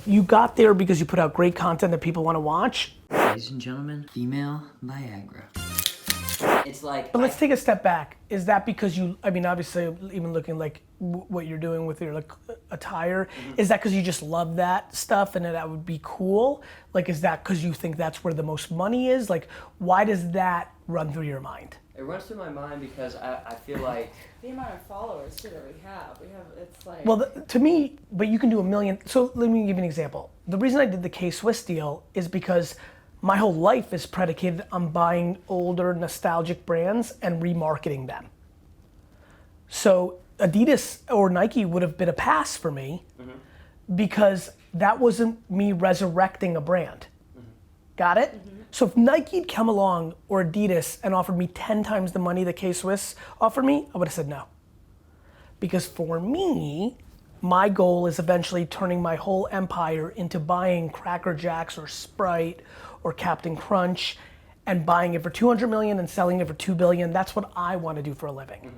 you got there because you put out great content that people want to watch. Ladies and gentlemen, female Viagra. It's like. But let's take a step back. Is that because you, I mean, obviously, even looking like what you're doing with your like attire, is that because you just love that stuff and that would be cool? Like, is that because you think that's where the most money is? Like, why does that run through your mind? It runs through my mind because I feel like the amount of followers too that we have, it's like. Well, to me, but you can do 1 million. So let me give you an example. The reason I did the K-Swiss deal is because my whole life is predicated on buying older nostalgic brands and remarketing them. So Adidas or Nike would have been a pass for me because that wasn't me resurrecting a brand. Got it? So if Nike had come along or Adidas and offered me 10 times the money that K-Swiss offered me, I would have said no. Because for me, my goal is eventually turning my whole empire into buying Cracker Jacks or Sprite or Captain Crunch and buying it for 200 million and selling it for 2 billion. That's what I want to do for a living.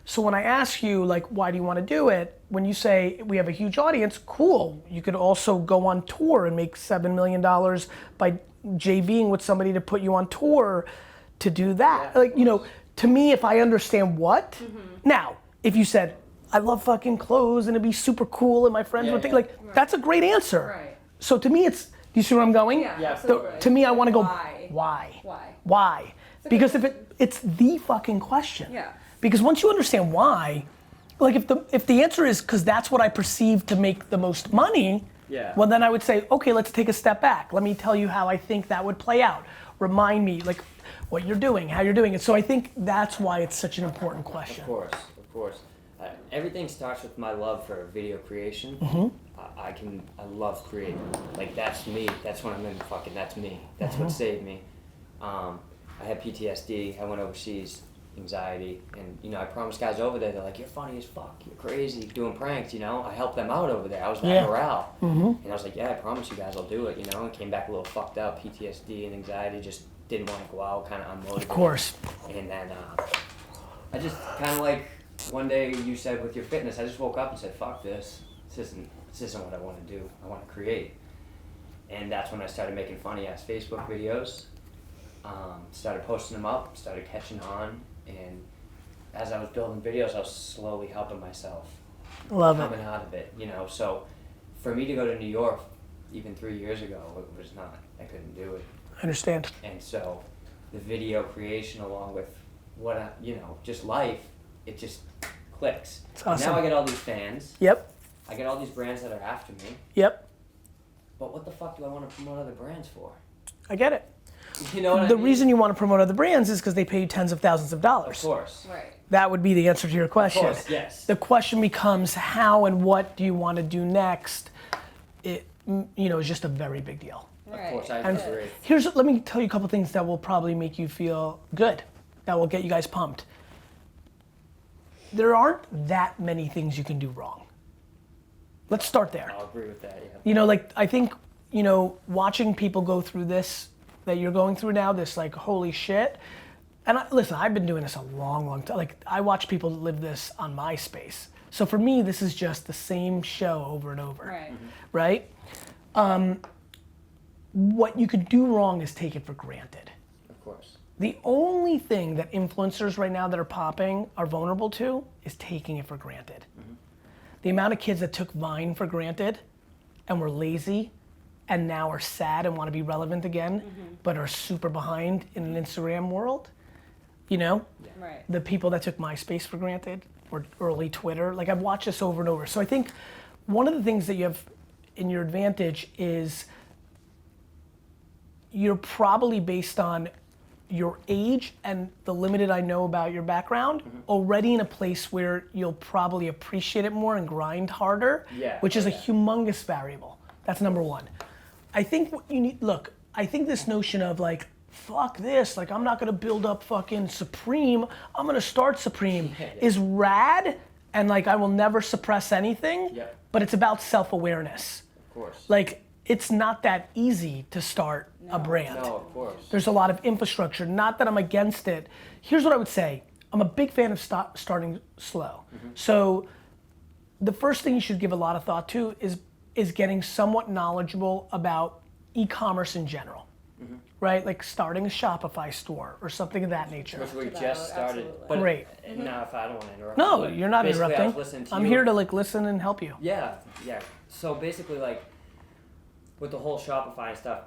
So when I ask you, like, why do you want to do it? When you say we have a huge audience, cool. You could also go on tour and make $7 million by JVing with somebody to put you on tour to do that. Like, you know, to me, if I understand what, now, if you said, I love fucking clothes and it'd be super cool and my friends would think, like, that's a great answer. Right. So to me, it's, do you see where I'm going? Yeah, absolutely. To me, I want to go, Why? Why? Because if it's the fucking question. Yeah. Because once you understand why, like if the answer is because that's what I perceive to make the most money, well then I would say, okay, let's take a step back. Let me tell you how I think that would play out. Remind me like what you're doing, how you're doing it. So I think that's why it's such an important question. Of course. Everything starts with my love for video creation. I love creating. Like that's me. That's when I'm in fucking. That's me. That's what saved me. I had PTSD. I went overseas. Anxiety, and you know, I promised guys over there, they're like, you're funny as fuck, you're crazy, doing pranks, you know. I helped them out over there. I was that morale. And I was like, yeah, I promise you guys I'll do it, you know, and came back a little fucked up, PTSD and anxiety, just didn't want to go out, kind of unmotivated. Of course. And then I just kind of like, one day you said with your fitness, I just woke up and said, fuck this. This isn't what I want to do. I want to create. And that's when I started making funny ass Facebook videos. Started posting them up, started catching on. And as I was building videos, I was slowly helping myself. Coming out of it, you know. So for me to go to New York, even 3 years ago, it was not, I couldn't do it. I understand. And so the video creation along with what, you know, just life, it just clicks. It's awesome. Now I get all these fans. Yep. I get all these brands that are after me. Yep. But what the fuck do I want to promote other brands for? I get it. You know what I the mean? reason you want to promote other brands is because they pay you tens of thousands of dollars. Of course. Right. That would be the answer to your question. Of course, yes. The question becomes how and what do you want to do next? It, you know, is just a very big deal. Right. Of course, I And agree. let me tell you a couple things that will probably make you feel good, that will get you guys pumped. There aren't that many things you can do wrong. Let's start there. I'll agree with that, yeah. You know, like, I think, you know, watching people go through this that you're going through now, this like, holy shit. And listen, I've been doing this a long, long time. Like, I watch people live this on MySpace. So for me, this is just the same show over and over. Right. Right? What you could do wrong is take it for granted. Of course. The only thing that influencers right now that are popping are vulnerable to is taking it for granted. The amount of kids that took Vine for granted and were lazy and now are sad and want to be relevant again, but are super behind in an Instagram world, you know? Right. The people that took MySpace for granted, or early Twitter, like I've watched this over and over. So I think one of the things that you have in your advantage is you're probably based on your age and the limited I know about your background, already in a place where you'll probably appreciate it more and grind harder, which is a humongous variable. That's number one. I think what you need, look, I think this notion of like, fuck this, like I'm not gonna build up fucking Supreme, I'm gonna start Supreme, is rad, and like I will never suppress anything, but it's about self-awareness. Of course. Like, it's not that easy to start a brand. No, of course. There's a lot of infrastructure, not that I'm against it. Here's what I would say, I'm a big fan of starting slow. So the first thing you should give a lot of thought to is is getting somewhat knowledgeable about e-commerce in general, right? Like starting a Shopify store or something of that nature. Which we About, just started. absolutely. But Great. now, if I don't want to interrupt. No, but you're not basically, I was interrupting. listening to I'm you. here to like listen and help you. Yeah. So basically, like with the whole Shopify and stuff,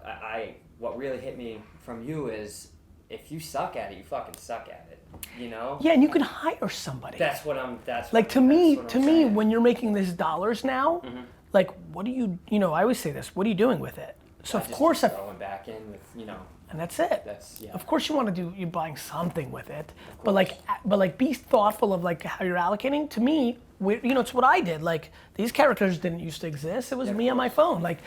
what really hit me from you is if you suck at it, you fucking suck at it. You know? Yeah, and you can hire somebody. That's what I'm. Like to me, when you're making this dollars now, like what do you I always say this, what are you doing with it? So of course, going back in with and that's it. That's Of course you want to you're buying something with it, but like be thoughtful of like how you're allocating. To me, it's what I did. Like these characters didn't used to exist. It was me on my phone. Like,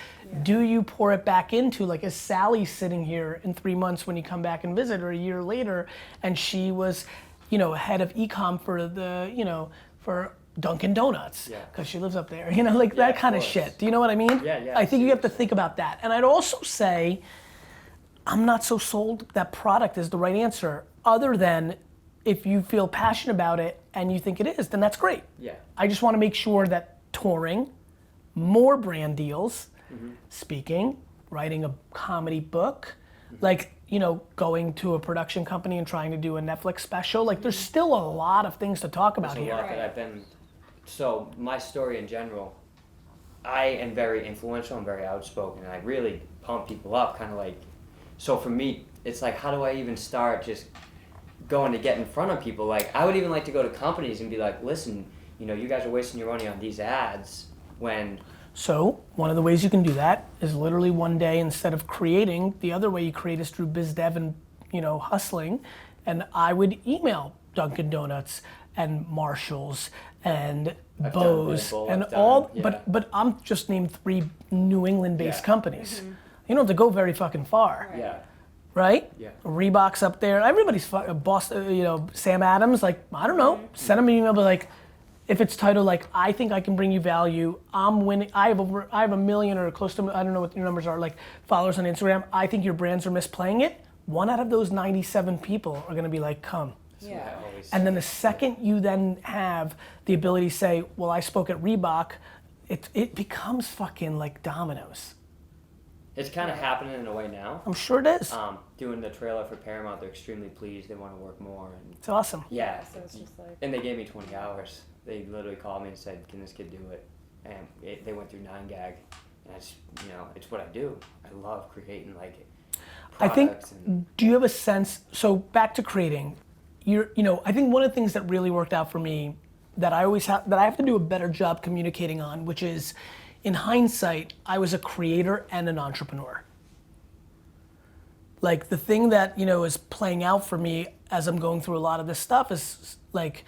do you pour it back into like is Sally sitting here in 3 months when you come back and visit, or a year later, and she was, head of e-com for the for Dunkin' Donuts because she lives up there. Like that kind of shit. Do you know what I mean? Yeah. I think you have to think about that. And I'd also say, I'm not so sold that product is the right answer, other than if you feel passionate about it and you think it is, then that's great. Yeah. I just want to make sure that touring, more brand deals, speaking, writing a comedy book, like, going to a production company and trying to do a Netflix special, like there's still a lot of things to talk about There's here. a lot that I've been. So my story in general, I am very influential and very outspoken, and I really pump people up, kind of like. So for me, it's like, how do I even start just going to get in front of people? Like, I would even like to go to companies and be like, listen, you guys are wasting your money on these ads when. So one of the ways you can do that is literally one day, instead of creating, the other way you create is through biz dev and hustling. And I would email Dunkin' Donuts and Marshalls and Bose and all, but I'm just named 3 New England-based companies. You don't have to go very fucking far. Right. Yeah. Right? Yeah. Reebok's up there. Everybody's boss. Sam Adams. Like, I don't know. Send him an email, but like, if it's titled like, I think I can bring you value. I'm winning. I have 1 million or close to. I don't know what your numbers are. Like followers on Instagram. I think your brands are misplaying it. 1 out of those 97 people are gonna be like, come. Yeah. And then the second you then have the ability to say, well, I spoke at Reebok, it becomes fucking like dominoes. It's kind of happening in a way now. I'm sure it is. Doing the trailer for Paramount, they're extremely pleased. They want to work more. And It's awesome. yeah. So it's just like. And they gave me 20 hours. They literally called me and said, can this kid do it? And they went through 9gag. And I just, it's what I do. I love creating like I think, products and do you have a sense, so back to creating, I think one of the things that really worked out for me that I have to do a better job communicating on, which is, in hindsight, I was a creator and an entrepreneur. Like the thing that, is playing out for me as I'm going through a lot of this stuff is like,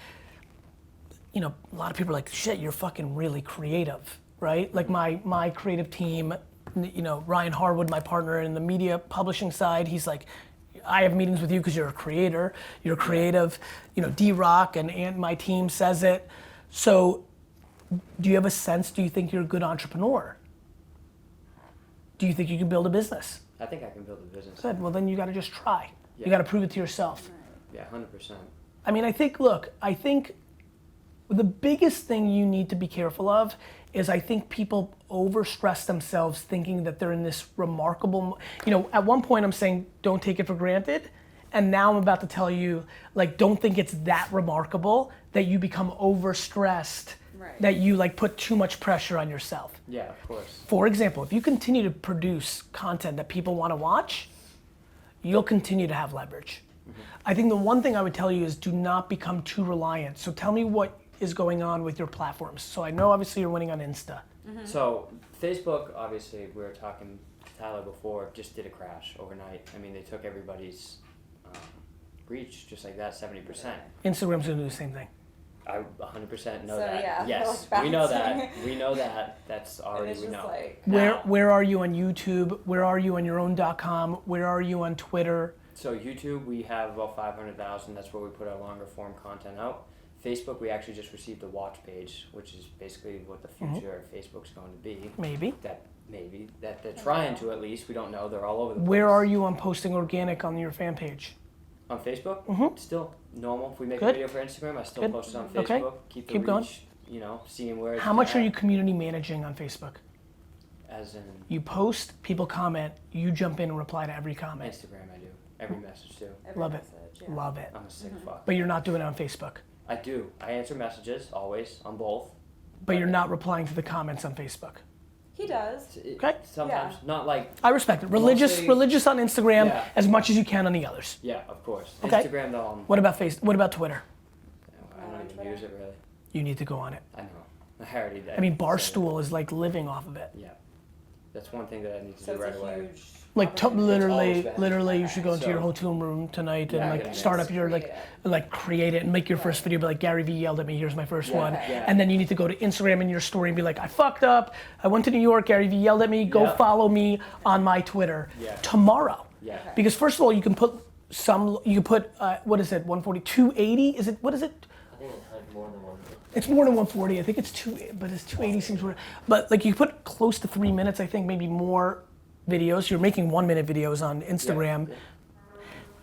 a lot of people are like, shit, you're fucking really creative, right? Like my creative team, Ryan Harwood, my partner in the media publishing side, he's like, I have meetings with you because you're a creator, you're creative, D-Rock and my team says it. So do you have a sense, do you think you're a good entrepreneur? Do you think you can build a business? I think I can build a business. Good, well then you gotta just try. Yeah. You gotta prove it to yourself. Yeah, 100%. I mean, I think the biggest thing you need to be careful of is I think people overstress themselves thinking that they're in this remarkable, at one point I'm saying don't take it for granted, and now I'm about to tell you, like, don't think it's that remarkable that you become overstressed, Right. that you like put too much pressure on yourself. Yeah, of course. For example, if you continue to produce content that people want to watch, you'll continue to have leverage. I think the one thing I would tell you is do not become too reliant. So tell me what is going on with your platforms. So I know obviously you're winning on Insta. So Facebook, obviously, we were talking to Tyler before, just did a crash overnight. I mean, they took everybody's reach just like that, 70%. Instagram's gonna do the same thing. I 100% know So, that. yeah, Yes, like we know bouncing. that. We know that. That's And already it's we just know. like. Now- Where are you on YouTube? Where are you on your own .com? Where are you on Twitter? So YouTube, we have about 500,000. That's where we put our longer form content out. Facebook, we actually just received a watch page, which is basically what the future of Facebook's going to be. Maybe. That they're trying to at least. We don't know. They're all over the place. Where are you on posting organic on your fan page? On Facebook? Still normal. If we make Good. a video for Instagram, I still Good. post it on Okay. Facebook. Keep the Keep going. reach, seeing where it's How much are at. you community managing on Facebook? As in You post, people comment, you jump in and reply to every comment. Instagram, I do. Every message too. Every Love it. message, yeah. Love it. I'm a sick fuck. But you're not doing it on Facebook. I do. I answer messages always on both. But you're not replying to the comments on Facebook. He does. Okay. Sometimes Yeah. not like. I respect it. Religious on Instagram Yeah. as much as you can on the others. Yeah, of course. Okay. Instagram though. What about What about Twitter? I don't even Twitter. use it really. You need to go on it. I know. I already did. I mean, Barstool is like living off of it. Yeah. That's one thing that I need to So do it's right a away. huge. Like opportunity. literally, you should go into So- your hotel room tonight and Yeah, like yeah, start yeah. up your Create it. create it and make your first video. Be like, Garyvee yelled at me. Here's my first one. yeah. And then you need to go to Instagram in your story and be like, I fucked up. I went to New York. Garyvee yelled at me. Go Yeah. follow me on my Twitter Yeah. tomorrow. Yeah. Okay. Because first of all, you can put what is it? 140, 280? Is it? What is it? I think it's like more than 150. It's more than 140. I think it's but it's 280 seems weird. But like you put close to 3 minutes, I think maybe more videos. You're making 1 minute videos on Instagram. Yeah.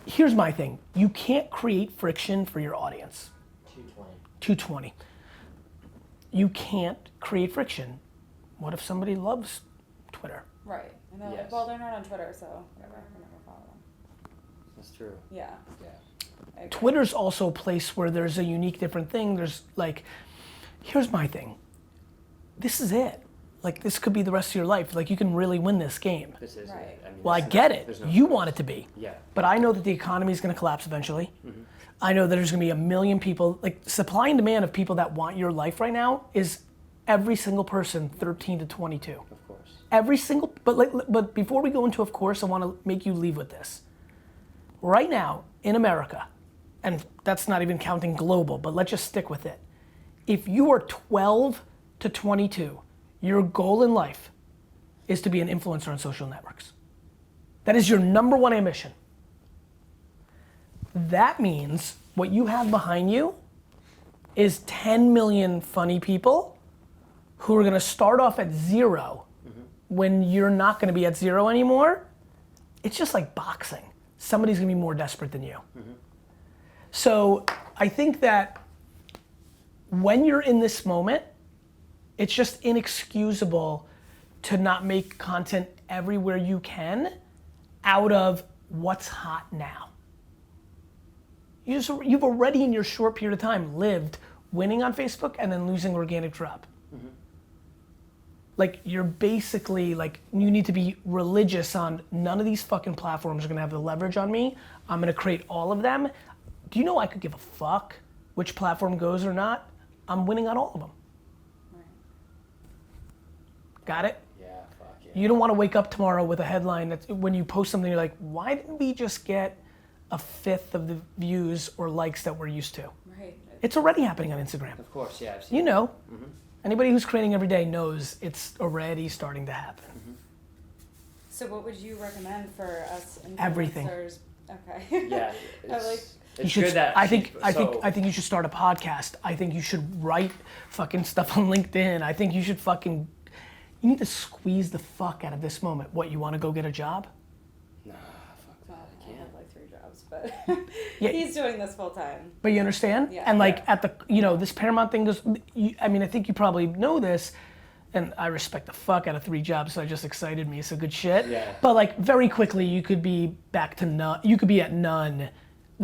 Here's my thing. You can't create friction for your audience. 220. 220. You can't create friction. What if somebody loves Twitter? Right. And they're Yes. like, well, they're not on Twitter, so whatever. I never follow them. That's true. Yeah. Yeah. I agree. Twitter's also a place where there's a unique different thing. There's like, here's my thing. This is it. Like this could be the rest of your life. Like you can really win this game. This is Right. it. I mean, Well, I this is- get it. there's no You choice. want it to be. Yeah. But I know that the economy is going to collapse eventually. I know that there's going to be 1 million people. Like supply and demand of people that want your life right now is every single person 13 to 22. Of course. Every single. But before we go into of course, I want to make you leave with this. Right now in America, and that's not even counting global, but let's just stick with it. If you are 12 to 22, your goal in life is to be an influencer on social networks. That is your number one ambition. That means what you have behind you is 10 million funny people who are gonna start off at 0 when you're not gonna be at 0 anymore. It's just like boxing. Somebody's gonna be more desperate than you. So I think that when you're in this moment, it's just inexcusable to not make content everywhere you can out of what's hot now. You've already in your short period of time lived winning on Facebook and then losing organic drop. Like you're basically like, you need to be religious on none of these fucking platforms are gonna have the leverage on me. I'm gonna create all of them. Do you know I could give a fuck which platform goes or not? I'm winning on all of them. Right. Got it? Yeah. Fuck yeah. You don't want to wake up tomorrow with a headline that when you post something, you're like, why didn't we just get a fifth of the views or likes that we're used to? Right. It's already happening on Instagram. Of course. Yeah. I've seen You it. know, anybody who's creating every day knows it's already starting to happen. So what would you recommend for us influencers? Everything. Okay. Yeah. I like. It's good that I think so- you should start a podcast. I think you should write fucking stuff on LinkedIn. I think you should fucking, you need to squeeze the fuck out of this moment. What, you want to go get a job? Nah. Fuck Well, that. I I can't. have like 3 jobs, but Yeah. he's doing this full time. But you understand? Yeah. And like Yeah. at the, this Paramount thing goes, I mean, I think you probably know this, and I respect the fuck out of 3 jobs, so it just excited me, so good shit. Yeah. But like very quickly, you could be back to none, you could be at none.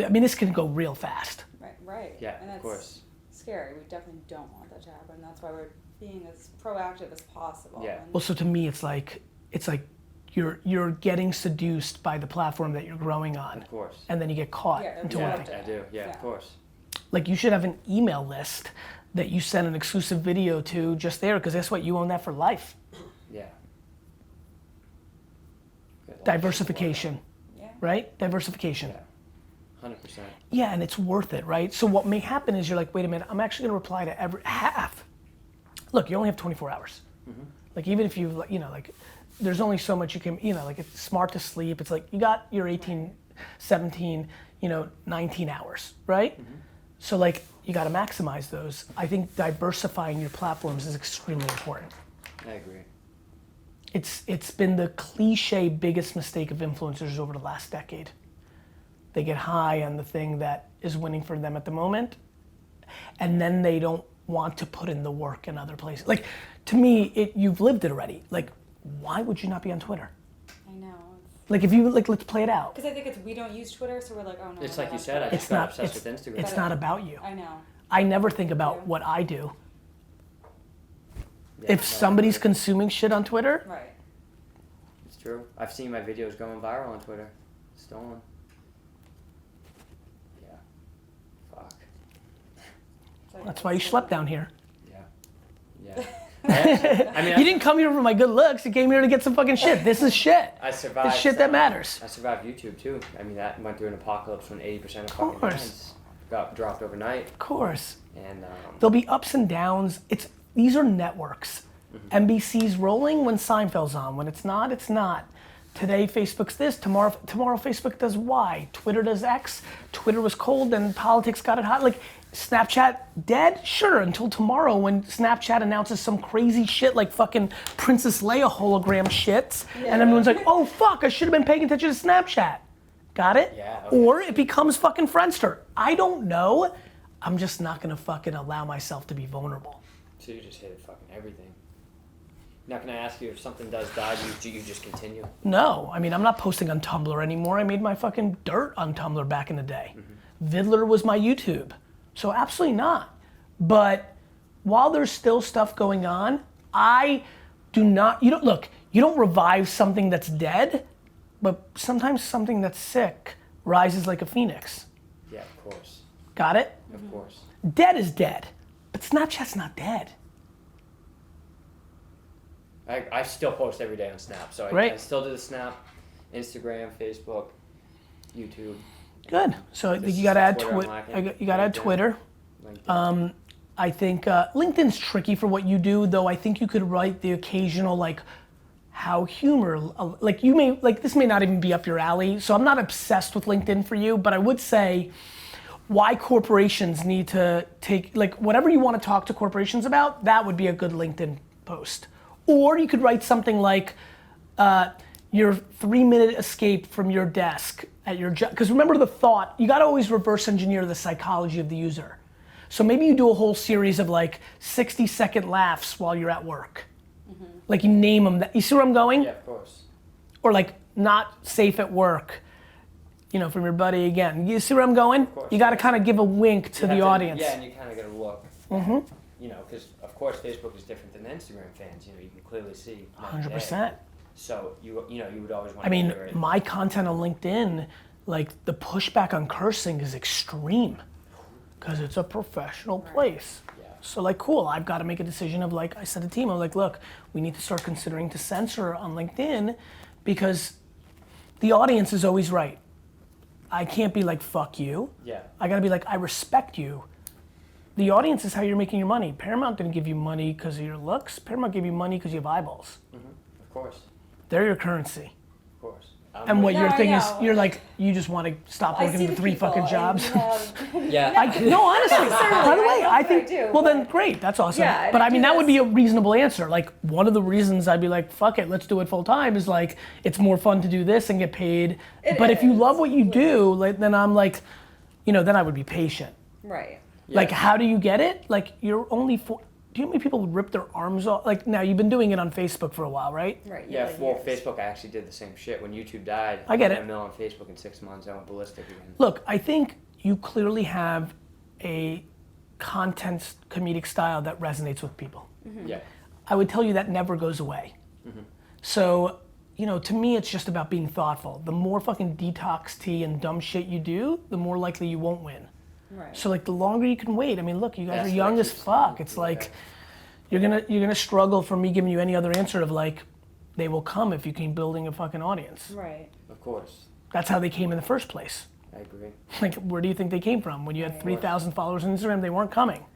I mean, this can go real fast. Right. Right. Yeah. And Of it's course. scary. We definitely don't want that to happen. That's why we're being as proactive as possible. Yeah. And Well, so to me, it's like you're getting seduced by the platform that you're growing on, Of course. and then you get caught Yeah, into yeah. one Yeah. thing. I do. Yeah. Yeah. Of course. Like you should have an email list that you send an exclusive video to just there, because guess what? You own that for life. Yeah. Good. Diversification, yeah. right? Diversification. Yeah. 100%. Yeah, and it's worth it, right? So what may happen is you're like, wait a minute, I'm actually gonna reply to every half. Look, you only have 24 hours. Like even if you, like there's only so much you can, like it's smart to sleep. It's like you got your 18, 17, 19 hours, right? So like you gotta maximize those. I think diversifying your platforms is extremely important. I agree. It's been the cliche biggest mistake of influencers over the last decade. They get high on the thing that is winning for them at the moment, and then they don't want to put in the work in other places. Like, to me, you've lived it already. Like, why would you not be on Twitter? I know. Like if you like, let's play it out. Because I think we don't use Twitter, so we're like, oh no. It's we're like not you said, I Twitter. just got obsessed with Instagram. It's not about you. I know. I never think about Yeah. what I do. Yeah, If no, somebody's I agree. consuming shit on Twitter, Right. It's true. I've seen my videos going viral on Twitter. Stolen. Yeah. Fuck. So I that's think why you it's slept different. down here. Yeah. Yeah. I mean, You didn't come here for my good looks. You came here to get some fucking shit. This is shit. I survived. This shit that matters. I survived YouTube too. I mean, that went through an apocalypse when 80% of fucking course. brands got dropped overnight. Of course. And There'll be ups and downs. These are networks. NBC's rolling when Seinfeld's on. When it's not, it's not. Today Facebook's this, tomorrow Facebook does Y, Twitter does X, Twitter was cold and politics got it hot. Like Snapchat dead? Sure, until tomorrow when Snapchat announces some crazy shit like fucking Princess Leia hologram shits, and everyone's like, oh fuck, I should have been paying attention to Snapchat. Got it? Yeah, okay. Or it becomes fucking Friendster. I don't know. I'm just not gonna fucking allow myself to be vulnerable. so you just hated fucking everything. Now, can I ask you, if something does die, do you just continue? No, I mean, I'm not posting on Tumblr anymore. I made my fucking dirt on Tumblr back in the day. Vidler was my YouTube. So absolutely not. But while there's still stuff going on, I do not, you don't revive something that's dead, but sometimes something that's sick rises like a phoenix. Yeah, of course. Got it? Of course. Dead is dead, but Snapchat's not dead. I still post every day on Snap, so Right. I still do the Snap, Instagram, Facebook, YouTube, Good. So This you gotta is add Twitter I'm lacking. you gotta add LinkedIn. Twitter. LinkedIn. I think LinkedIn's tricky for what you do, though. I think you could write the occasional like how humor, like you may, like this may not even be up your alley. So I'm not obsessed with LinkedIn for you, but I would say why corporations need to take, like whatever you want to talk to corporations about, that would be a good LinkedIn post. Or you could write something like your 3-minute escape from your desk at your job. Because remember the thought, you gotta always reverse engineer the psychology of the user. So maybe you do a whole series of like 60-second laughs while you're at work. Like you name them, you see where I'm going? Yeah, of course. Or like not safe at work, from your buddy again. You see where I'm going? course, You gotta yeah. kind of give a wink to You the have audience. Yeah, and you kind of got to look. Because of course Facebook is different than Instagram fans. You can clearly see. night and day. 100%. So you would always want. I mean, to my content on LinkedIn, like the pushback on cursing is extreme because it's a professional place. Yeah. So like, cool, I've got to make a decision of like, I said to the team, I'm like, look, we need to start considering to censor on LinkedIn because the audience is always right. I can't be like, fuck you. Yeah. I gotta be like, I respect you. The audience is how you're making your money. Paramount didn't give you money because of your looks. Paramount gave you money because you have eyeballs. Of course. They're your currency. Of course. And what No, your I thing is, know. you're like, you just want to stop I working see the the 3 people, fucking and jobs. you have- Yeah. No, honestly, by the way, I I love think, what I do, well then but- great, that's awesome. Yeah, and but I I mean, do that would this- be a reasonable answer. Like, one of the reasons I'd be like, fuck it, let's do it full time is like, it's more fun to do this and get paid. But if you is. love what you do, like, then I'm like, then I would be patient. Right. Like, how do you get it? Like, you're only do you know how many people would rip their arms off? Like, now you've been doing it on Facebook for a while, right? Right. Yeah, like well, years. Facebook, I actually did the same shit. When YouTube died, I get hit it. $1 million on Facebook in 6 months. I went ballistic again. Look, I think you clearly have a content comedic style that resonates with people. Yeah. I would tell you that never goes away. So, to me, it's just about being thoughtful. The more fucking detox tea and dumb shit you do, the more likely you won't win. Right. So like the longer you can wait, I mean, look, you guys That's are what young I as keep fuck. saying. It's like, you're gonna struggle for me giving you any other answer of like, they will come if you keep building a fucking audience. Right. Of course. That's how they came in the first place. I agree. Like, where do you think they came from? When you had Right. 3,000 followers on Instagram, they weren't coming.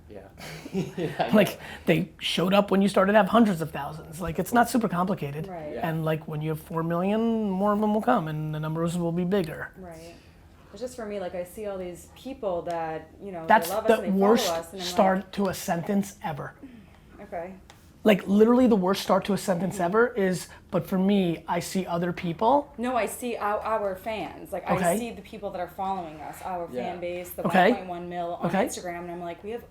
Yeah. Like, they showed up when you started to have hundreds of thousands. Like, it's not super complicated. Right. Yeah. And like, when you have 4 million, more of them will come and the numbers will be bigger. Right. It's just for me, like I see all these people that, That's they love the us and they worst follow us and I'm start to a sentence ever. like, okay. Like, literally the worst start to a sentence ever is, but for me, I see other people. No, I see our fans. Like, Okay. I see the people that are following us, our Yeah. fan base, the Okay. 1.1 mil on Okay. Instagram. And I'm like, we have,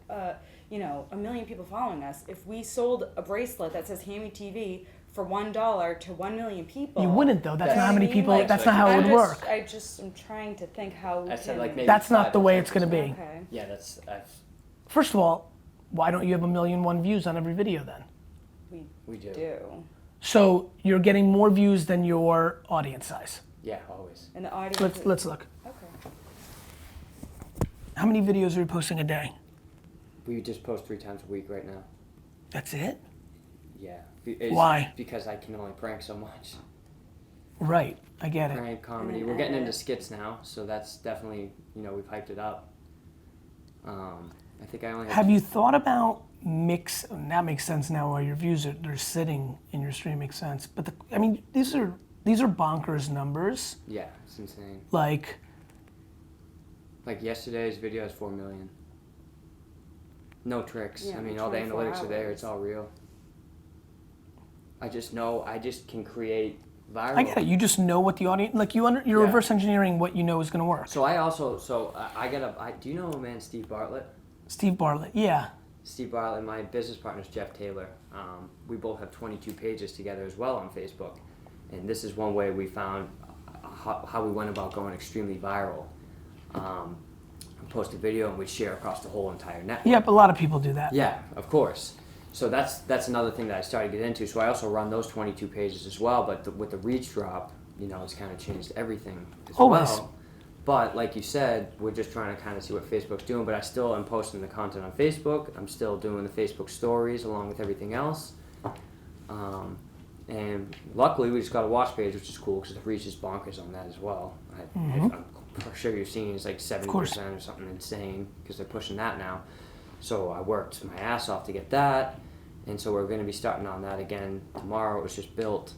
1 million people following us. If we sold a bracelet that says Hammy TV for $1 to 1 million people. You wouldn't though. That's You know not how what I many mean? people. Like, that's not how it would work. I just am trying to think how we I said, can- like, maybe That's not 5 the to way it's gonna 10%. be. Okay. Yeah, that's First of all, why don't you have 1,000,001 views on every video then? we do. So you're getting more views than your audience size. Yeah, always. And the audience. Let's look. Okay. How many videos are you posting a day? We just post 3 times a week right now. That's it? Yeah. Why? Because I can only prank so much. Right, I get it. Prank, comedy. And then We're getting into edit. skits now, so that's definitely, we've hyped it up. I think I only Have you thought about that makes sense now while your views they're sitting in your stream, makes sense. But these are bonkers numbers. Yeah, it's insane. Like yesterday's video has 4 million. No tricks. Yeah, all the 24 analytics are there. hours. It's all real. I just know I just can create viral. I get it. You just know what the audience you're Yeah. reverse engineering what you know is gonna work. So do you know a man, Steve Bartlett? Steve Bartlett, yeah. Steve Bartlett, my business partner is Jeff Taylor. We both have 22 pages together as well on Facebook. And this is one way we found how we went about going extremely viral. Post a video and we'd share across the whole entire network. Yep, a lot of people do that. Yeah, of course. So that's another thing that I started to get into. So I also run those 22 pages as well, but with the reach drop, it's kind of changed everything as Always. well. But like you said, we're just trying to kind of see what Facebook's doing, but I still am posting the content on Facebook. I'm still doing the Facebook stories along with everything else. And luckily we just got a watch page, which is cool because the reach is bonkers on that as well. I'm sure you've seen it's like 70% or something insane because they're pushing that now. So I worked my ass off to get that, and so we're going to be starting on that again tomorrow. It was just built,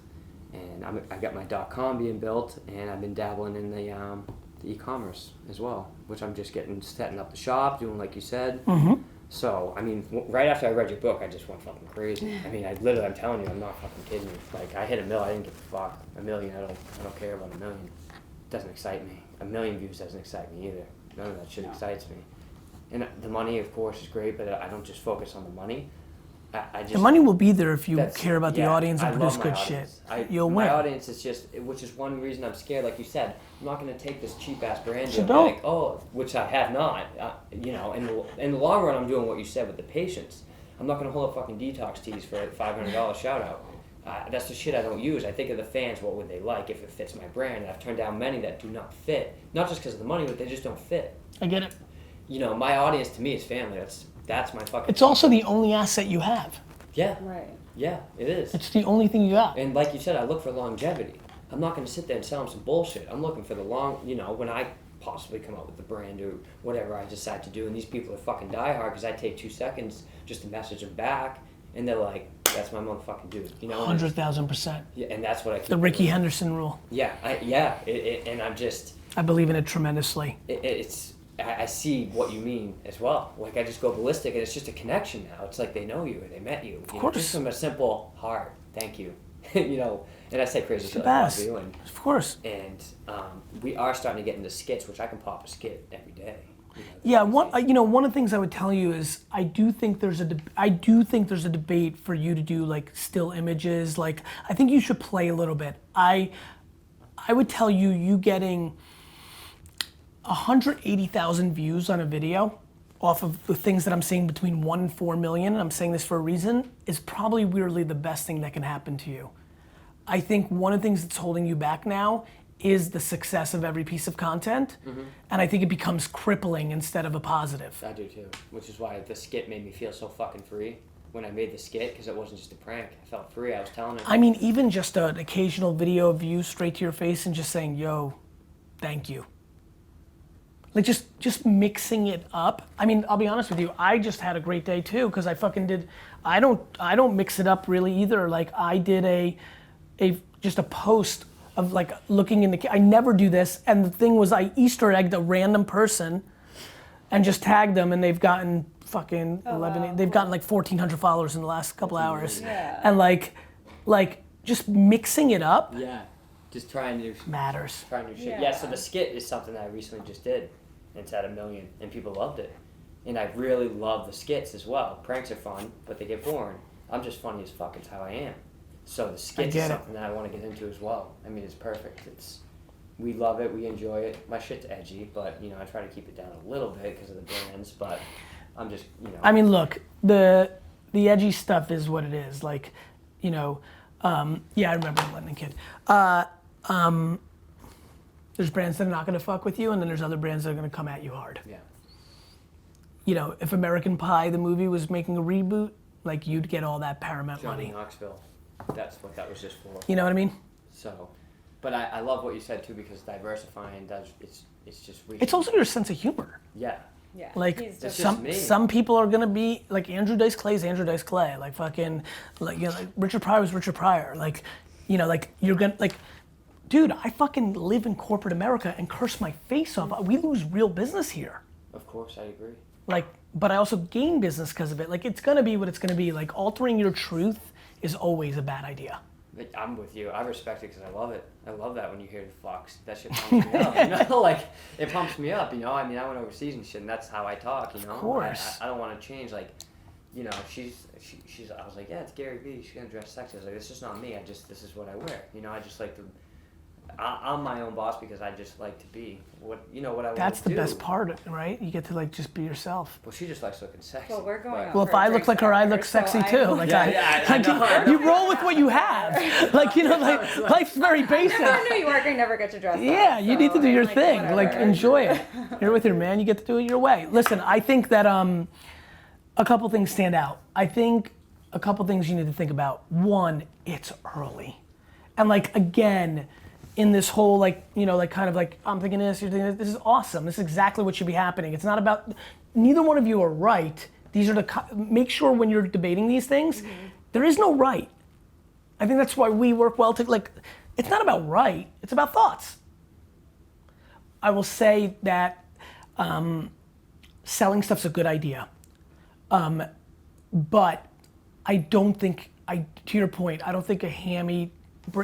and I got my .com being built, and I've been dabbling in the e-commerce as well, which I'm just setting up the shop, doing like you said. So right after I read your book, I just went fucking crazy. I'm telling you, I'm not fucking kidding you. Like I hit $1 million, I didn't give a fuck. $1 million, I don't care about $1 million. It doesn't excite me. 1 million views doesn't excite me either. None of that shit excites me. And the money, of course, is great, but I don't just focus on the money. The money will be there if you care about the audience and I produce love my good shit. audience. You'll win. My audience is just, which is one reason I'm scared. Like you said, I'm not going to take this cheap ass brand So deal and be don't. like, which I have not. In the long run, I'm doing what you said with the patience. I'm not going to hold up fucking detox teas for a $500 shout out. That's the shit I don't use. I think of the fans, what would they like if it fits my brand? And I've turned down many that do not fit. Not just because of the money, but they just don't fit. I get it. My audience to me is family. That's my fucking. It's also the only asset you have. Yeah. Right. Yeah, it is. It's the only thing you got. And like you said, I look for longevity. I'm not going to sit there and sell them some bullshit. I'm looking for the when I possibly come up with the brand or whatever I decide to do, and these people are fucking diehard because I take 2 seconds just to message them back, and they're like, "That's my motherfucking dude," 100,000%. Yeah, and that's what I keep The Ricky doing. Henderson rule. Yeah, and I'm just. I believe in it tremendously. I see what you mean as well. Like I just go ballistic, and it's just a connection now. It's like they know you or they met you. Of course. Just from a simple heart, thank you. And I say crazy It's shit the like best. love you, and Of course. we are starting to get into skits, which I can pop a skit every day. Yeah, one of the things I would tell you is I do think there's a debate for you to do like still images. Like I think you should play a little bit. I would tell you getting 180,000 views on a video off of the things that I'm seeing between 1 and 4 million, and I'm saying this for a reason, is probably weirdly the best thing that can happen to you. I think one of the things that's holding you back now is the success of every piece of content, and I think it becomes crippling instead of a positive. I do too, which is why the skit made me feel so fucking free when I made the skit, because it wasn't just a prank. I felt free. I was telling her. Even just an occasional video of you straight to your face and just saying, yo, thank you. Like just mixing it up. I'll be honest with you, I just had a great day too, because I fucking did, I don't mix it up really either. Like I did just a post of like looking in I never do this, and the thing was I Easter egged a random person and just tagged them, and they've gotten fucking 11, they've gotten like 1,400 followers in the last couple hours. Yeah. And like just mixing it up Yeah, just trying new matters. shit. Yeah. Yeah, so the skit is something that I recently just did. And it's at 1 million, and people loved it. And I really love the skits as well. Pranks are fun, but they get boring. I'm just funny as fuck. It's how I am. So the skits get is it. something that I want to get into as well. I mean, it's perfect. We love it. We enjoy it. My shit's edgy, but I try to keep it down a little bit because of the brands. But I'm just I mean, look, the edgy stuff is what it is. Like, yeah, I remember London Kid. There's brands that are not gonna fuck with you, and then there's other brands that are gonna come at you hard. Yeah. If American Pie, the movie, was making a reboot, like, you'd get all that Paramount Johnny money. Knoxville. That's what that was just for. You know what I mean? So, but I love what you said too, because diversifying it's just It's also your sense of humor. Yeah. Yeah. Like, he's That's different. just me. some people are gonna be like Andrew Dice Clay's Andrew Dice Clay. Like fucking, like Richard Pryor was Richard Pryor. Like, like you're gonna like, dude, I fucking live in corporate America and curse my face off. We lose real business here. Of course, I agree. Like, but I also gain business because of it. Like, it's gonna be what it's gonna be. Like, altering your truth is always a bad idea. Like, I'm with you. I respect it because I love it. I love that when you hear the Fox. That shit pumps me up. Like, it pumps me up. I mean, I went overseas and shit, and that's how I talk. Of course. I don't want to change. Like, she's. I was like, yeah, it's Garyvee. She's gonna dress sexy. I was like, it's just not me. This is what I wear. I just like to. I'm my own boss because I just like to be what I want to do. That's the best part, right? You get to like just be yourself. Well, she just likes looking sexy. Well, we're going but- out Well, if for a I look drink like her, I after, look so sexy I- too. Like, I know. you roll with what you have. Like, like life's very basic. I'm from New York, I never get to dress up. Yeah, you need to do I'm your like, thing. whatever. Like, enjoy it. You're with your man, you get to do it your way. Listen, I think that a couple things stand out. I think a couple things you need to think about. One, it's early. And like, again, in this whole like, kind of like, I'm thinking this, you're thinking this is awesome. This is exactly what should be happening. It's not about, neither one of you are right. These are make sure when you're debating these things, there is no right. I think that's why we work well it's not about right, it's about thoughts. I will say that selling stuff's a good idea. But I don't think, to your point, I don't think a Hammy,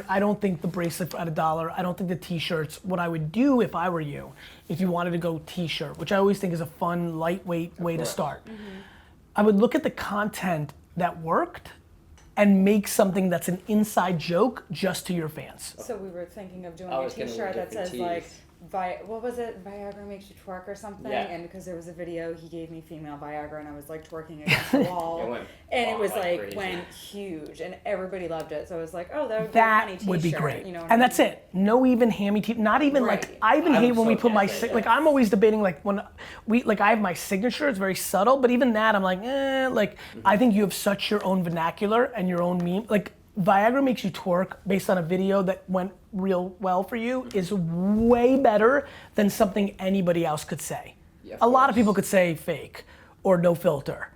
I don't think the bracelet at $1, I don't think the t-shirts. What I would do if I were you, if you wanted to go t-shirt, which I always think is a fun, lightweight way to start. I would look at the content that worked and make something that's an inside joke just to your fans. So we were thinking of doing I a was gonna t-shirt wear that says different like, tees. what was it? Viagra makes you twerk or something? Yeah. And because there was a video, he gave me female Viagra and I was like twerking against the wall. It went and it was like like, crazy. went huge and everybody loved it. So I was like, oh, that would be a funny That t-shirt. would be great. You know what And I that's mean? it. No even Hammy not even like, Right. I even hate I'm when we so put my, against it. like I'm always debating like when I have my signature, it's very subtle, but even that I'm like, I think you have such your own vernacular and your own meme. Like Viagra makes you twerk based on a video that went real well for you is way better than something anybody else could say. Yeah, of a lot of course. people could say fake or no filter.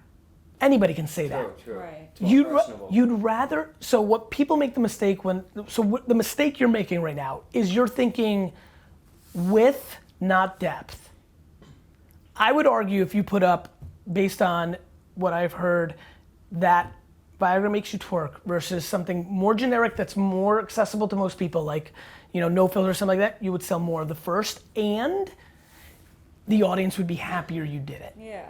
Anybody can say that. True. Right. It's more personable. You'd rather, so what people make the mistake the mistake you're making right now is you're thinking width, not depth. I would argue if you put up, based on what I've heard, that Viagra makes you twerk versus something more generic that's more accessible to most people, like, no filter or something like that, you would sell more of the first and the audience would be happier you did it. Yeah.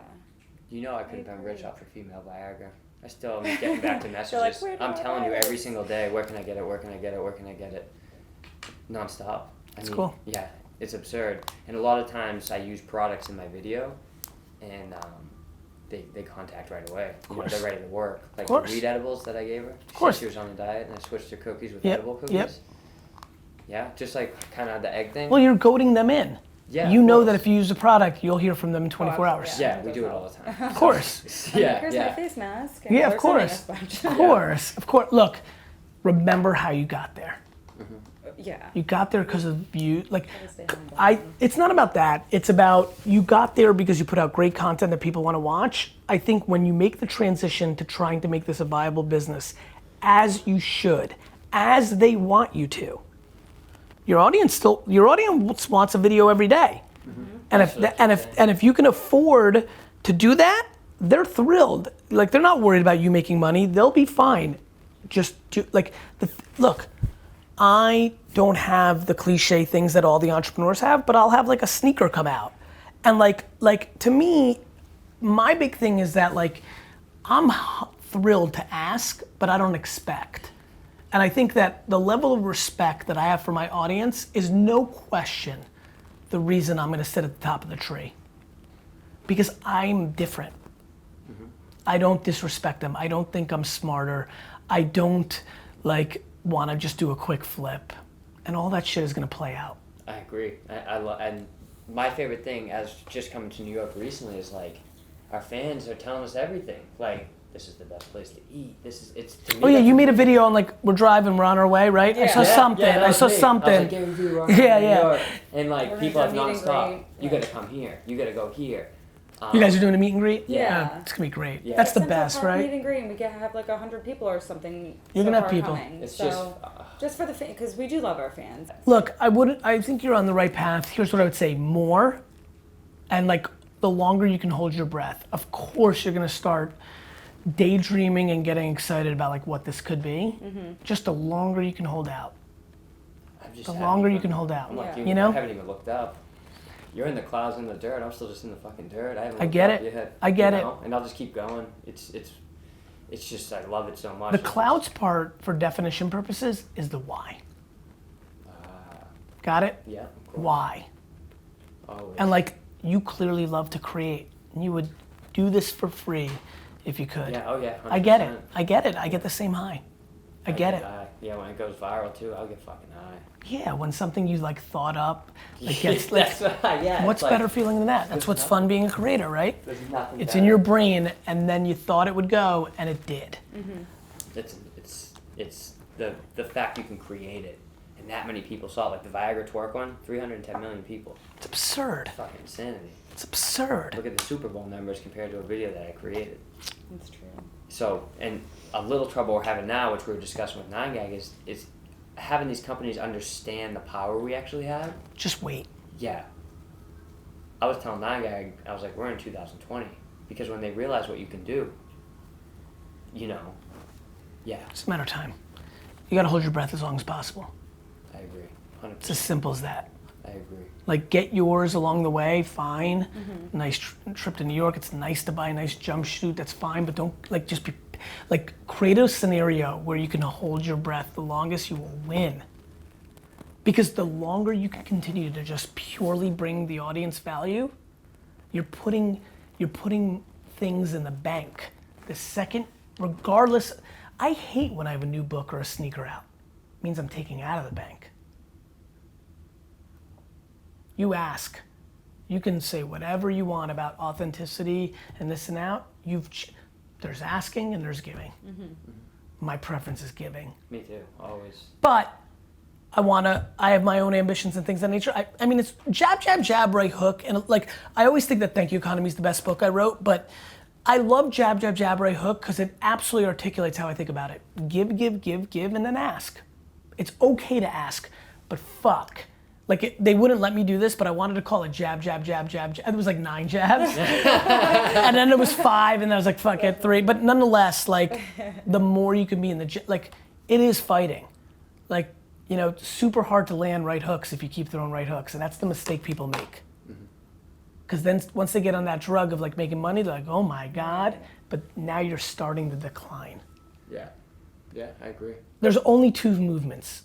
I could have been rich off for female Viagra. I still am getting back to messages. like, "Where do I'm I telling buy you this?" every single day, where can I get it? Where can I get it? Where can I get it? Nonstop. That's cool. Yeah, it's absurd. And a lot of times I use products in my video, and they contact right away. They're ready to work. Like the course. weed edibles that I gave her. Of course. She was on a diet, and I switched to cookies with Yep, edible cookies. yep. Yeah, just like kind of the egg thing. Well, you're goading them in. Yeah, You of know course. that if you use the product, you'll hear from them in 24 hours. absolutely, Yeah, we do it all the time. Of course. Here's my face mask. and Yeah, of they're sending course. us a bunch. Of course. Of course. Look, remember how you got there. Yeah. You got there because of you. Like, Gotta stay humble. it's not about that. It's about you got there because you put out great content that people want to watch. I think when you make the transition to trying to make this a viable business, as you should, as they want you to, your audience wants a video every day. And if you can afford to do that, they're thrilled. Like, they're not worried about you making money. They'll be fine. Just do, like, look, I don't have the cliche things that all the entrepreneurs have, but I'll have like a sneaker come out. And like to me, my big thing is that like, I'm thrilled to ask, but I don't expect. And I think that the level of respect that I have for my audience is no question the reason I'm gonna sit at the top of the tree. Because I'm different. I don't disrespect them. I don't think I'm smarter. I don't like wanna just do a quick flip. And all that shit is gonna play out. I agree. And my favorite thing as just coming to New York recently is like, our fans are telling us everything. Like, this is the best place to eat. It's to me. Oh yeah, you made a video on like, we're driving, we're on our way, right? I saw something, that I was saw me. something. I was like, Garyvee, we're on Yeah, New yeah. York. And like, We're people have gonna meet and nonstop. greet. You Yeah. gotta come here. You gotta go here. You guys are doing a meet and greet? Yeah. It's gonna be great. Yeah. That's the Central best, Park Meet right? and greet, and we can have like 100 people or something. You're so gonna have far people. coming. It's So, just for the because we do love our fans. Look, I think you're on the right path. Here's what I would say, more, and like, the longer you can hold your breath. Of course you're gonna start daydreaming and getting excited about like what this could be. Just the longer you can hold out. The longer you can hold out. I'm like, Yeah. You know? I haven't even looked up. You're in the clouds in the dirt. I'm still just in the fucking dirt. I haven't I looked get up it. yet, I get you it. know? And I'll just keep going. It's just, I love it so much. The clouds part, for definition purposes, is the why. Got it? Yeah. Of course. Why? Always. And like, you clearly love to create. And you would do this for free if you could. Yeah. Oh yeah. 100%. I get it. I get it. I get the same high. I get it. Yeah, when it goes viral too, I'll get fucking high. Yeah, when something you like thought up, like gets like, That's right, yeah. what's it's better like, feeling than that? That's what's fun being a creator, right? There's nothing It's better. in your brain, and then you thought it would go, and it did. It's the fact you can create it, and that many people saw it. Like the Viagra twerk one, 310 million people. It's absurd. Fucking insanity. It's absurd. Look at the Super Bowl numbers compared to a video that I created. That's true. So, and a little trouble we're having now, which we were discussing with 9gag, is having these companies understand the power we actually have. Just wait. Yeah. I was telling 9gag, I was like, we're in 2020. Because when they realize what you can do, you know, yeah, It's a matter of time. You gotta hold your breath as long as possible. I agree. 100%. It's as simple as that. I agree. Like, get yours along the way, fine. Nice trip to New York. It's nice to buy a nice jumpsuit, that's fine, but don't, like, just be, like, create a scenario where you can hold your breath the longest, you will win. Because the longer you can continue to just purely bring the audience value, you're putting things in the bank. The second, regardless, I hate when I have a new book or a sneaker out. It means I'm taking out of the bank. You ask. You can say whatever you want about authenticity and this and that. There's asking and there's giving. My preference is giving. Me too, always. But I have my own ambitions and things of that nature. I mean, it's jab, jab, jab, right hook. And like, I always think that Thank You Economy is the best book I wrote, but I love jab, jab, jab, right hook because it absolutely articulates how I think about it. Give, give, give, give, and then ask. It's okay to ask, but fuck. Like, they wouldn't let me do this, but I wanted to call it jab, jab, jab, jab, jab. It was like 9 jabs. And then it was 5, and then I was like, fuck it, 3. But nonetheless, like, the more you can be in the, like, it is fighting. Like, you know, super hard to land right hooks if you keep throwing right hooks, and that's the mistake people make. Because then once they get on that drug of like making money, they're like, oh my God, but now you're starting to decline. Yeah. Yeah, I agree. There's only 2 movements,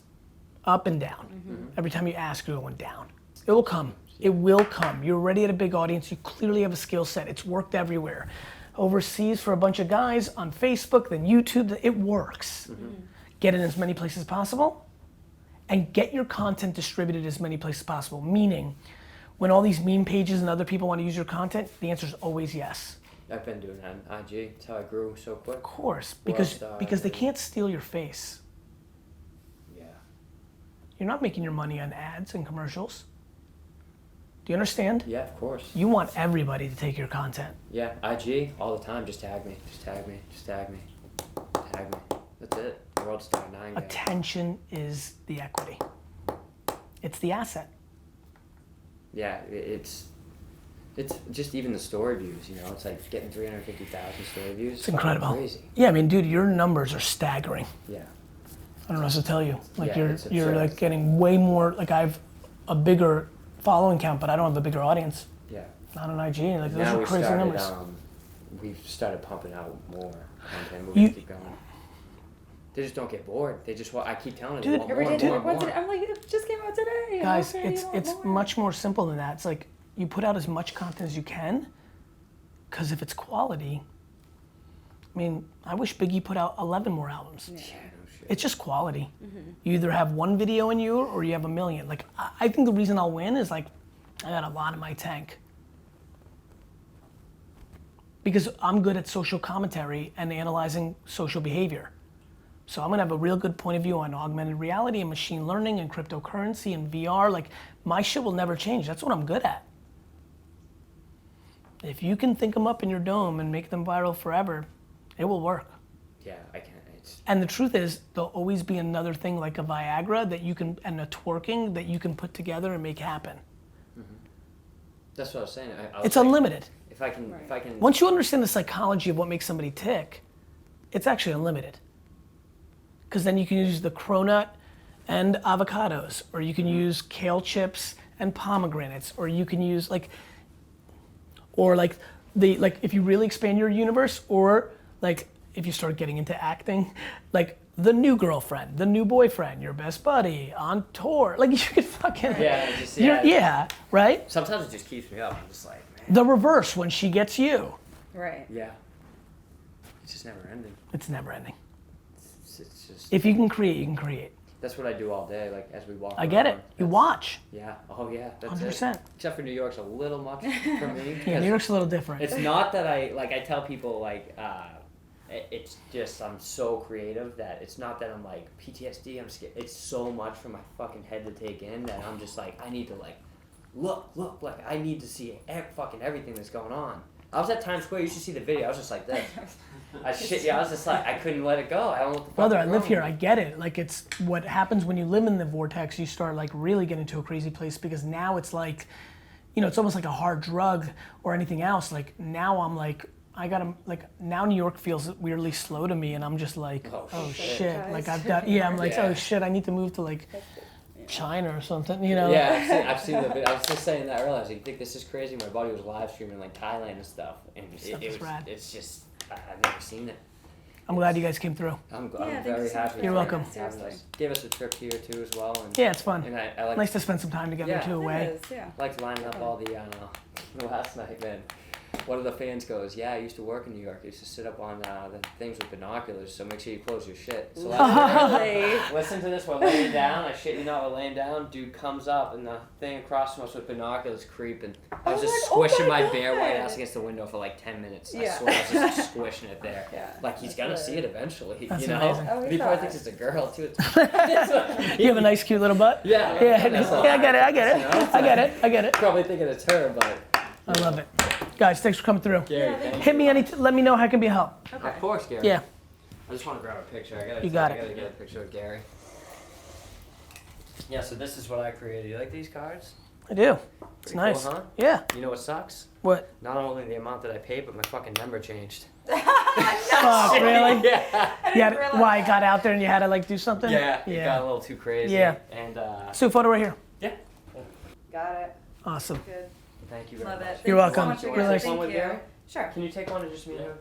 up and down. Every time you ask, you're going down. It will come. It will come. You're already at a big audience. You clearly have a skill set. It's worked everywhere. Overseas for a bunch of guys, on Facebook, then YouTube, it works. Get it in as many places as possible, and get your content distributed as many places as possible. Meaning, when all these meme pages and other people want to use your content, the answer is always yes. I've been doing that on IG. That's how I grew so quick. Of course, World because star, they can't steal your face. Yeah. You're not making your money on ads and commercials. Do you understand? Yeah, of course. You want everybody to take your content. Yeah, IG all the time. Just tag me. Just tag me. Just tag me. Tag me. That's it. World star 9gag. Attention is the equity. It's the asset. Yeah, it's just even the story views, you know, it's like getting 350,000 story views. It's incredible. Crazy. Yeah, I mean, dude, your numbers are staggering. Yeah. I don't know what to tell you. Like, Yeah, it's you're absurd. like getting way more. Like, I have a bigger following count, but I don't have a bigger audience. Yeah. Not on IG. Like, those Now are crazy numbers. we've started pumping out more content. We're You- gonna keep going. They just don't get bored. They just want. I keep telling them, Dude, they want Every more, day, more, more. I'm like, it just came out today. Guys, Okay, you want it's more? much more simple than that. It's like you put out as much content as you can, because if it's quality, I mean, I wish Biggie put out 11 more albums. Yeah, no shit. It's just quality. You either have one video in you or you have a million. Like, I think the reason I'll win is like, I got a lot in my tank. Because I'm good at social commentary and analyzing social behavior. So I'm gonna have a real good point of view on augmented reality and machine learning and cryptocurrency and VR. Like, my shit will never change. That's what I'm good at. If you can think them up in your dome and make them viral forever, it will work. Yeah, I can't. It's And the truth is, there'll always be another thing like a Viagra that you can, and a twerking that you can put together and make happen. that's what I was saying. I was It's like, unlimited. If I can. Once you understand the psychology of what makes somebody tick, it's actually unlimited. Because then you can use the cronut and avocados, or you can use kale chips and pomegranates, or you can use like if you really expand your universe, or like if you start getting into acting, like the new girlfriend, the new boyfriend, your best buddy on tour, like you could fucking yeah, right? Sometimes it just keeps me up. I'm just like, man. The reverse when she gets you, Right. Yeah. It's just never ending. it's never ending. It's just. If you can create, you can create. That's what I do all day. Like as we walk. I get it. around. You That's- watch. Yeah. Oh yeah. That's 100%. it. Except for New York's a little much for me. Yeah, because New York's a little different. It's not that I tell people it's just I'm so creative that it's not that I'm like PTSD. I'm scared. It's so much for my fucking head to take in that I'm just like I need to like look like I need to see fucking everything that's going on. I was at Times Square. You should see the video. I was just like this. I was just like I couldn't let it go. I don't know what the fuck. Brother, I is live wrong here. with I me. get it. Like, it's what happens when you live in the vortex. You start like really getting to a crazy place, because now it's like, you know, it's almost like a hard drug or anything else. Like now I'm like, I gotta like now New York feels weirdly slow to me, and I'm just like, oh shit. Guys. Like I've got I'm like, Yeah. oh shit. I need to move to like China or something. You know? Yeah, I've seen the video. I was just saying that earlier. I was like, you think this is crazy? My buddy was live streaming like Thailand and stuff, and Stuff it is was. rad. It's just I've never seen it. I'm glad you guys came through. I'm Yeah, thank very you so much happy. for You're having welcome. us, seriously. Give us a trip here too as well. And, Yeah, it's fun. And I like Nice to spend some time together Yeah. too, It away. is, yeah. liked lining up all the last night, man. One of the fans goes, yeah, I used to work in New York. I used to sit up on the things with binoculars, so make sure you close your shit. So Literally. listen to this, we're laying down, I shit you not, we're laying down, dude comes up and the thing across from us with binoculars creeping. I was Oh just my- oh squishing my my bare white God. ass against the window for like 10 minutes. I Yeah. swear I was just squishing it there. Yeah. Like he's gonna see it eventually, That's you know? amazing. Oh, And he he probably thought. thinks it's a girl too. You have a nice, cute little butt. Yeah. Yeah, That's all. yeah, I get it. I get it. You know, it's I get it. I get it. Probably thinking it's her, but. I love it. Guys, thanks for coming through. Gary, Yeah, thank Hit me let me know how I can be a help. Okay. Of course, Gary. Yeah. I just want to grab a picture. I You got it. gotta get a picture of Gary. Yeah, so this is what I created. You like these cards? I do. It's Pretty nice. cool, huh? Yeah. You know what sucks? What? Not only the amount that I paid, but my fucking number changed. Fuck, really? Yeah. Yeah. realize Why? that. Got out there and you had to like do something? Yeah, it got a Yeah. little too crazy. Yeah. And, So photo right here. yeah. Got it. Awesome. Good. Thank you very Love much. it. Thank You're you welcome. So much You again. wanna Really take one Thank with you. Gary? Sure. Can you take one and just meet her?